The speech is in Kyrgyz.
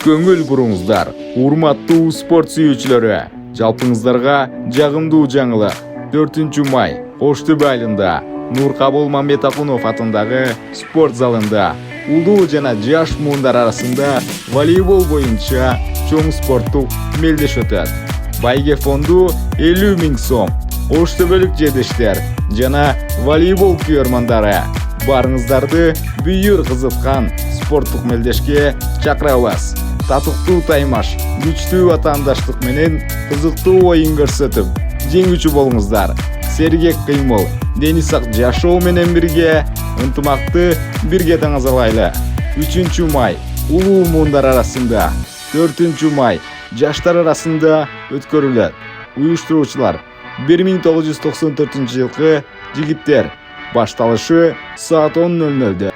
көңүл буруңуздар. Урматтуу спорт сүйүүчүлөрү, жалпыңыздарга жагымдуу жаңылык. 4 май Коштөбө айылында Нуркабыл Мамбетакунов атындагы спорт залында улуу жана жаш муундар арасында волейбол боюнча чоң спорттук мелдеш өтөт. Байге фонду 50 000 сом. Коштөбөлүк жедештер жана волейбол күйөрмандары, барыңыздарды бүйүр кызыткан спорттук мелдешке чакырабыз. Татыктуу таймаш, күчтүү атаандаштык менен кызыктуу оюн көрсөтүп, жеңүүчү болуңуздар. Сергек кыймыл, дени сак жашоо менен бирге ынтымакты бирге даңазалайлы. 3 май улуу муундар арасында, 4 май жаштар арасында өткөрүлөт. Уюштуруучулар 1994 жылкы жигиттер. Башталышы саат 10:00.